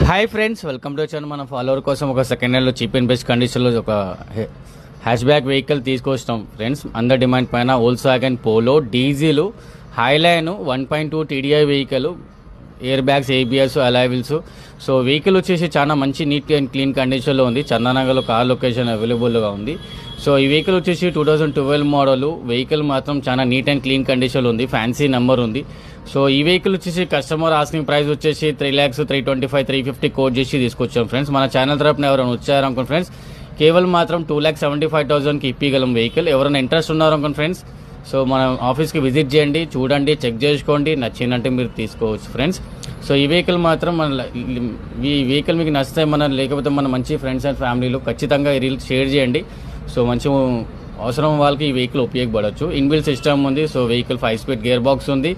Hi friends, welcome to channel. మన follower కోసం ఒక సెకండ్ హ్యాండ్లో చీప్ అండ్ బెస్ట్ కండిషన్లో ఒక హ్యాష్ బ్యాక్ వెహికల్ తీసుకొస్తాం ఫ్రెండ్స్. అందర్ డిమాండ్ పైన Volkswagen Polo diesel highline 1.2 TDI vehicle, air bags, ABS, alloy wheels. So vehicle వచ్చేసి చాలా మంచి నీట్ అండ్ క్లీన్ కండిషన్లో ఉంది. చందానగర్లో కార్ లొకేషన్ అవైలబుల్గా ఉంది. సో ఈ వెహికల్ వచ్చేసి 2012 మోడల్ వెహికల్ మాత్రం చాలా నీట్ అండ్ క్లీన్ కండిషన్లో ఉంది. ఫ్యాన్సీ నెంబర్ ఉంది. సో ఈ వెహికల్ వచ్చేసి కస్టమర్ ఆస్కింగ్ ప్రైస్ వచ్చేసి 3,03,25, 350 కోట్ చేసి తీసుకొచ్చాం ఫ్రెండ్స్. మన ఛానల్ తరపున ఎవరైనా వచ్చారనుకోండి ఫ్రెండ్స్, కేవలం మాత్రం 2,75,000కి ఇప్పిగలం వెహికల్. ఎవరైనా ఇంట్రెస్ట్ ఉన్నారనుకోండి ఫ్రెండ్స్, సో మన ఆఫీస్కి విజిట్ చేయండి, చూడండి, చెక్ చేసుకోండి, నచ్చిందంటే మీరు తీసుకోవచ్చు ఫ్రెండ్స్. సో ఈ వెహికల్ మాత్రం ఈ వెహికల్ మీకు నచ్చితే లేకపోతే మన మంచి ఫ్రెండ్స్ అండ్ ఫ్యామిలీలో ఖచ్చితంగా ఈ రీల్ షేర్ చేయండి. సో మంచి అవసరం వాళ్ళకి ఈ వెహికల్ ఉపయోగపడవచ్చు. ఇన్బిల్ట్ సిస్టమ్ ఉంది. So vehicle 5 speed gear box ఉంది.